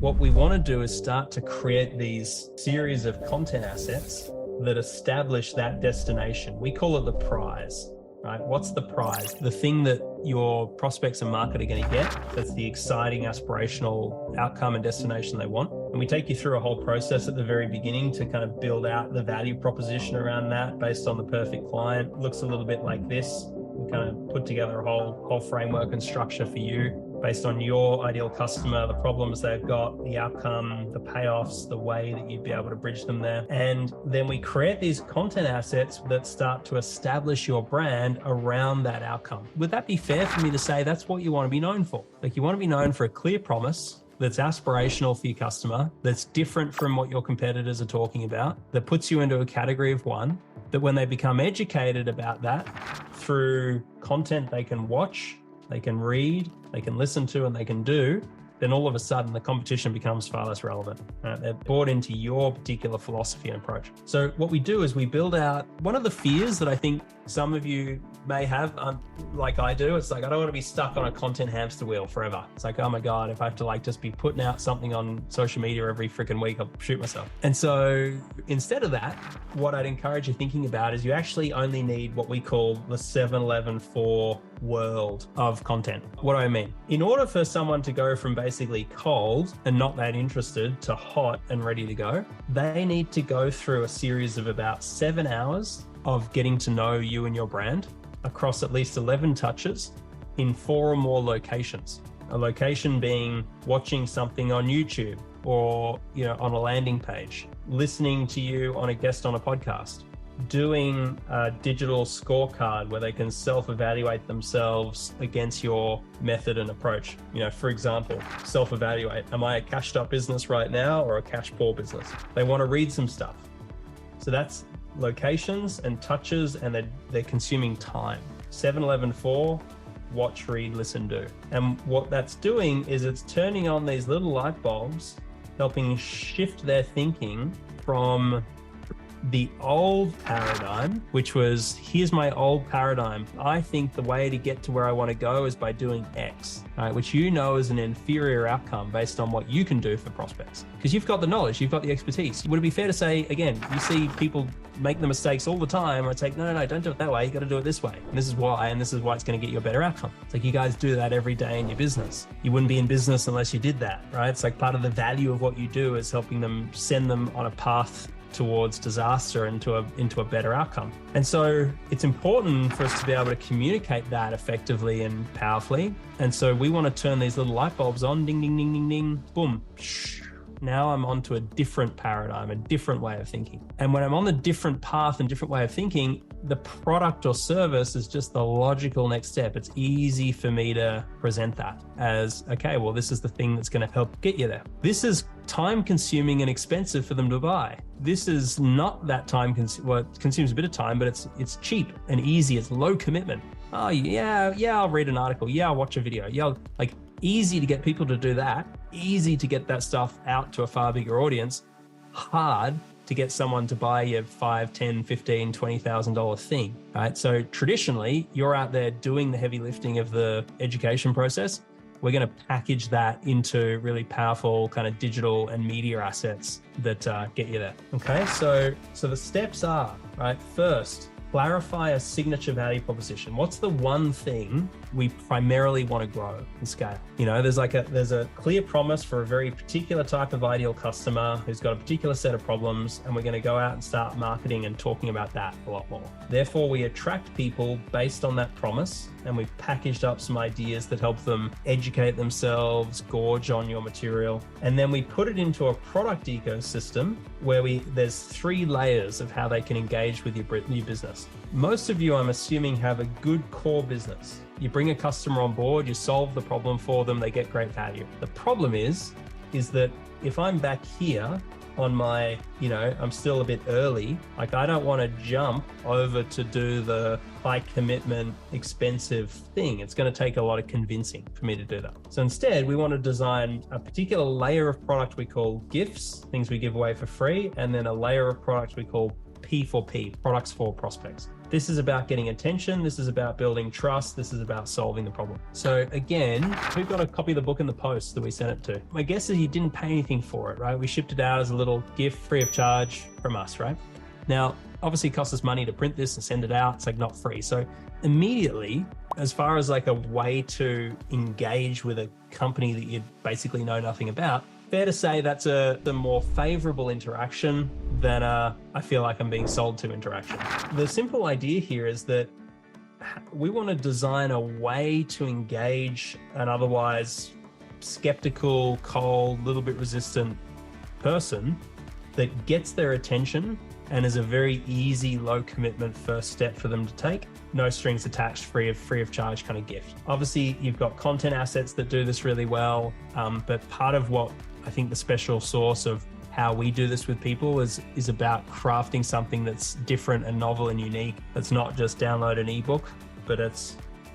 What we want to do is start to create these series of content assets that establish that destination. We call it the prize, right? What's the prize? The thing that your prospects and market are going to get, that's the exciting aspirational outcome and destination they want. And we take you through a whole process at the very beginning to kind of build out the value proposition around that based on the perfect client. It looks a little bit like this. We kind of put together a whole framework and structure for you based on your ideal customer, the problems they've got, the outcome, the payoffs, the way that you'd be able to bridge them there. And then we create these content assets that start to establish your brand around that outcome. Would that be fair for me to say that's what you want to be known for? Like, you want to be known for a clear promise that's aspirational for your customer, that's different from what your competitors are talking about, that puts you into a category of one, that when they become educated about that through content they can watch, they can read, they can listen to, and they can do, then all of a sudden the competition becomes far less relevant. They're bought into your particular philosophy and approach. So what we do is we build out one of the fears that I think some of you may have, like I do. It's like, I don't want to be stuck on a content hamster wheel forever. It's like, oh my God, if I have to just be putting out something on social media every freaking week, I'll shoot myself. And so instead of that, what I'd encourage you thinking about is you actually only need what we call the 7-11-4 world of content. What do I mean? In order for someone to go from basically cold and not that interested to hot and ready to go, they need to go through a series of about 7 hours of getting to know you and your brand across at least 11 touches in 4 or more locations. A location being watching something on YouTube or, on a landing page, listening to you on a guest on a podcast, doing a digital scorecard where they can self-evaluate themselves against your method and approach. For example, self-evaluate. Am I a cashed up business right now or a cash poor business? They want to read some stuff. So that's locations and touches, and they're consuming time. 7-11-4, watch, read, listen, do. And what that's doing is it's turning on these little light bulbs, helping shift their thinking from the old paradigm, which was, here's my old paradigm. I think the way to get to where I want to go is by doing X, right? Which is an inferior outcome based on what you can do for prospects. Because you've got the knowledge, you've got the expertise. Would it be fair to say, again, you see people make the mistakes all the time, or it's like, no, don't do it that way. You got to do it this way. And this is why it's going to get you a better outcome. It's like, you guys do that every day in your business. You wouldn't be in business unless you did that, right? It's like part of the value of what you do is helping them, send them on a path towards disaster into a better outcome. And so it's important for us to be able to communicate that effectively and powerfully. And so we want to turn these little light bulbs on, ding, ding, ding, ding, ding, boom. Now I'm onto a different paradigm, a different way of thinking. And when I'm on the different path and different way of thinking, the product or service is just the logical next step. It's easy for me to present that as, okay, well, this is the thing that's going to help get you there. This is time consuming and expensive for them to buy. This is not that time, it consumes a bit of time, but it's cheap and easy. It's low commitment. Oh yeah, I'll read an article. Yeah, I'll watch a video. Yeah, easy to get people to do that. Easy to get that stuff out to a far bigger audience. Hard to get someone to buy your $5, $10, $15, $20,000 thing, right? So traditionally, you're out there doing the heavy lifting of the education process. We're going to package that into really powerful kind of digital and media assets that get you there. Okay, so the steps are, right? First, clarify a signature value proposition. What's the one thing we primarily want to grow and scale? There's a clear promise for a very particular type of ideal customer who's got a particular set of problems, and we're going to go out and start marketing and talking about that a lot more. Therefore, we attract people based on that promise, and we've packaged up some ideas that help them educate themselves, gorge on your material, and then we put it into a product ecosystem where there's 3 layers of how they can engage with your new business. Most of you, I'm assuming, have a good core business. You bring a customer on board, you solve the problem for them, they get great value. The problem is that if I'm back here on my, I'm still a bit early, like I don't want to jump over to do the high commitment, expensive thing. It's going to take a lot of convincing for me to do that. So instead, we want to design a particular layer of product we call gifts, things we give away for free, and then a layer of product we call P4P, products for prospects. This is about getting attention. This is about building trust. This is about solving the problem. So again, who got a copy of the book in the post that we sent it to? My guess is you didn't pay anything for it, right? We shipped it out as a little gift free of charge from us, right? Now, obviously it costs us money to print this and send it out. It's like not free. So immediately, as far as like a way to engage with a company that you basically know nothing about, fair to say that's the more favorable interaction than I feel like I'm being sold to interaction. The simple idea here is that we want to design a way to engage an otherwise skeptical, cold, little bit resistant person that gets their attention and is a very easy, low commitment first step for them to take. No strings attached, free of charge kind of gift. Obviously, you've got content assets that do this really well, but part of what I think the special sauce of how we do this with people is about crafting something that's different and novel and unique. That's not just download an ebook, but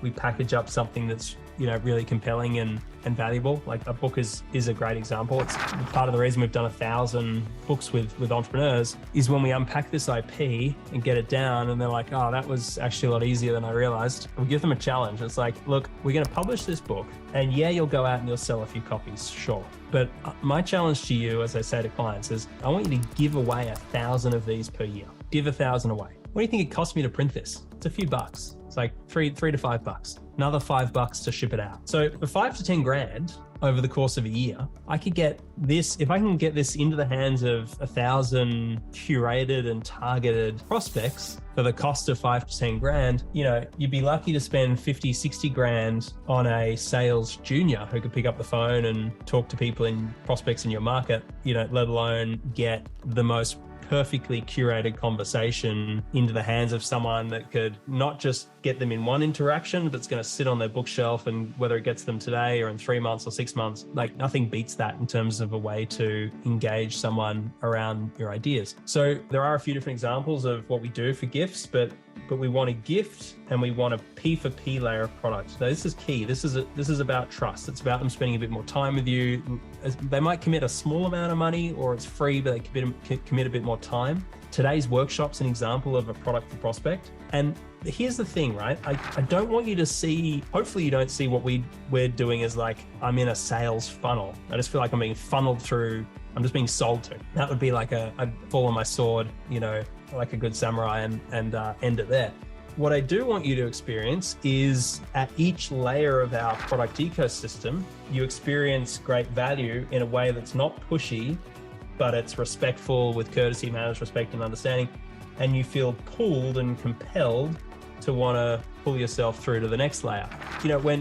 we package up something that's really compelling and valuable. Like a book is a great example. It's part of the reason we've done 1,000 books with entrepreneurs is when we unpack this IP and get it down and they're like, oh, that was actually a lot easier than I realized. We give them a challenge. It's like, look, we're going to publish this book and yeah, you'll go out and you'll sell a few copies, sure. But my challenge to you, as I say to clients, is I want you to give away 1,000 of these per year. Give 1,000 away. What do you think it cost me to print this? It's a few bucks. It's like $3 to $5. Another $5 to ship it out. So for 5 to 10 grand over the course of a year, I could get this, if I can get this into the hands of 1,000 curated and targeted prospects for the cost of 5 to 10 grand, you'd be lucky to spend 50, 60 grand on a sales junior who could pick up the phone and talk to people in prospects in your market, let alone get the most perfectly curated conversation into the hands of someone that could not just get them in one interaction, but it's going to sit on their bookshelf, and whether it gets them today or in 3 months or 6 months, like nothing beats that in terms of a way to engage someone around your ideas. So there are a few different examples of what we do for gifts, but we want a gift and we want a P for P layer of product. So this is key. This is about trust. It's about them spending a bit more time with you. They might commit a small amount of money, or it's free, but they commit a bit more time. Today's workshop's an example of a product for prospect. And here's the thing, right? I don't want you to see, hopefully you don't see what we're doing as like, I'm in a sales funnel. I just feel like I'm being funneled through, I'm just being sold to. That would be like I'd fall on my sword, like a good samurai and end it there. What I do want you to experience is at each layer of our product ecosystem, you experience great value in a way that's not pushy, but it's respectful with courtesy, manners, respect, and understanding. And you feel pulled and compelled to want to pull yourself through to the next layer.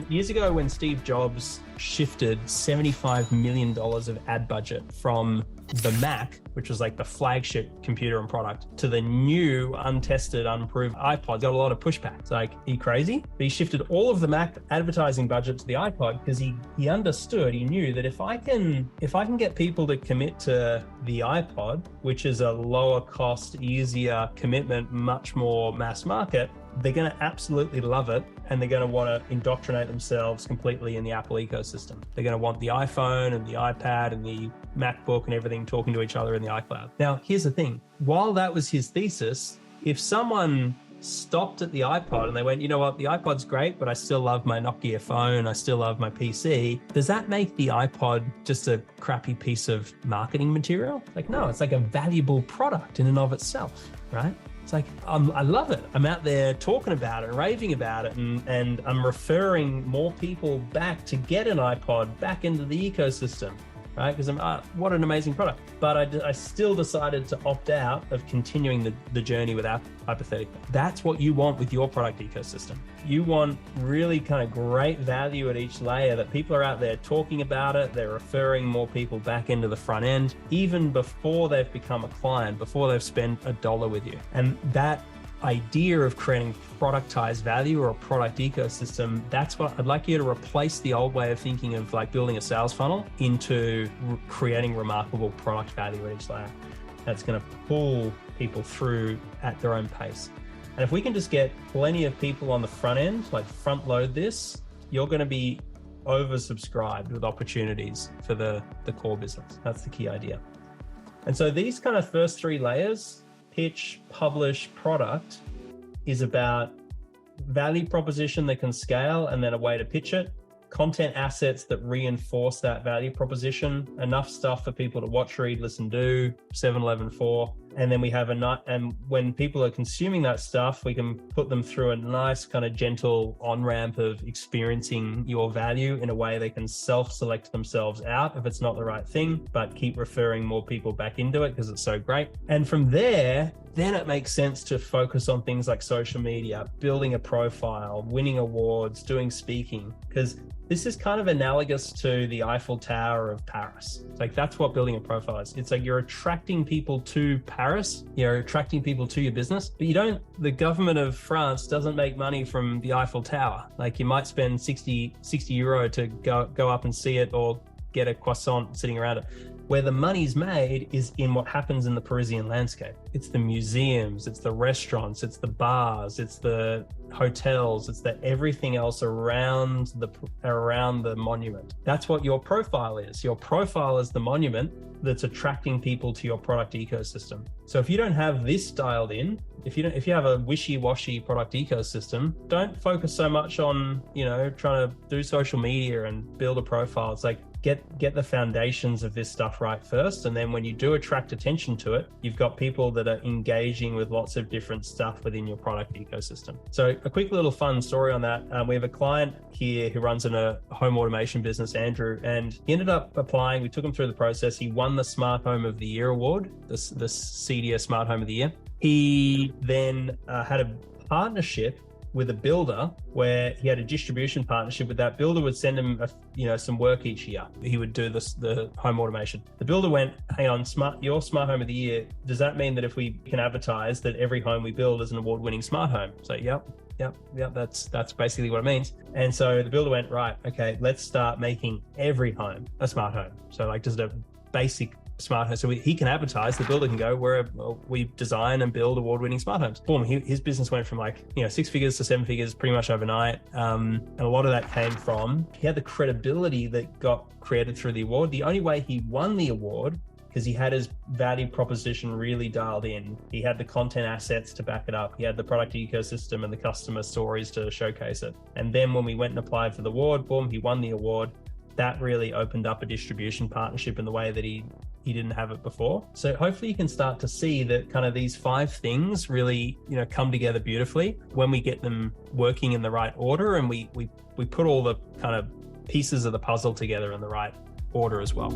Years ago, when Steve Jobs shifted $75 million of ad budget from the Mac, which was like the flagship computer and product, to the new, untested, unproved iPod, got a lot of pushback. It's like, are you crazy? But he shifted all of the Mac advertising budget to the iPod because he understood, he knew that if I can get people to commit to the iPod, which is a lower cost, easier commitment, much more mass market, they're going to absolutely love it, and they're going to want to indoctrinate themselves completely in the Apple ecosystem. They're going to want the iPhone and the iPad and the MacBook and everything talking to each other in the iCloud. Now, here's the thing. While that was his thesis, if someone stopped at the iPod and they went, you know what, the iPod's great, but I still love my Nokia phone, I still love my PC, does that make the iPod just a crappy piece of marketing material? Like, no, it's like a valuable product in and of itself, right? It's like, I love it. I'm out there talking about it, raving about it, and I'm referring more people back to get an iPod back into the ecosystem, right? Because what an amazing product. But I still decided to opt out of continuing the journey with Apple, hypothetically. That's what you want with your product ecosystem. You want really kind of great value at each layer, that people are out there talking about it, they're referring more people back into the front end, even before they've become a client, before they've spent $1 with you. And that idea of creating productized value or a product ecosystem, that's what I'd like you to replace the old way of thinking of like building a sales funnel into creating remarkable product value at each layer. That's going to pull people through at their own pace. And if we can just get plenty of people on the front end, like front load this, you're going to be oversubscribed with opportunities for the core business. That's the key idea. And so these kind of first three layers, pitch, publish, product, is about value proposition that can scale and then a way to pitch it, content assets that reinforce that value proposition, enough stuff for people to watch, read, listen, do, 7-Eleven 4. And then we have and when people are consuming that stuff, we can put them through a nice kind of gentle on-ramp of experiencing your value in a way they can self-select themselves out if it's not the right thing, but keep referring more people back into it because it's so great. And from there, then it makes sense to focus on things like social media, building a profile, winning awards, doing speaking, because this is kind of analogous to the Eiffel Tower of Paris. It's like, that's what building a profile is. It's like you're attracting people to Paris, you're attracting people to your business, but the government of France doesn't make money from the Eiffel Tower. Like, you might spend 60 euro to go up and see it, or get a croissant sitting around it. Where the money's made is in what happens in the Parisian landscape. It's the museums, it's the restaurants, it's the bars, it's the hotels, it's the everything else around the monument. That's what your profile is. Your profile is the monument that's attracting people to your product ecosystem. So if you don't have this dialed in, if you have a wishy-washy product ecosystem, don't focus so much on, trying to do social media and build a profile. It's like, get the foundations of this stuff right first. And then when you do attract attention to it, you've got people that are engaging with lots of different stuff within your product ecosystem. So a quick little fun story on that. We have a client here who runs in a home automation business, Andrew, and he ended up applying. We took him through the process. He won the Smart Home of the Year award, the CEDIA Smart Home of the Year. He then had a partnership with a builder where he had a distribution partnership with that builder. Would send him some work each year. He would do the home automation. The builder went, "Hang on, your Smart Home of the Year, does that mean that if we can advertise that every home we build is an award-winning smart home?" So yep, that's basically what it means. And so the builder went, "Right, okay, let's start making every home a smart home." So like just a basic smart home. So he can advertise, the builder can go, we design and build award-winning smart homes. Boom, his business went from 6 figures to 7 figures pretty much overnight. And a lot of that came from, he had the credibility that got created through the award. The only way he won the award, because he had his value proposition really dialed in. He had the content assets to back it up. He had the product ecosystem and the customer stories to showcase it. And then when we went and applied for the award, boom, he won the award. That really opened up a distribution partnership in the way that he didn't have it before. So hopefully you can start to see that kind of these 5 things really, come together beautifully when we get them working in the right order, and we put all the kind of pieces of the puzzle together in the right order as well.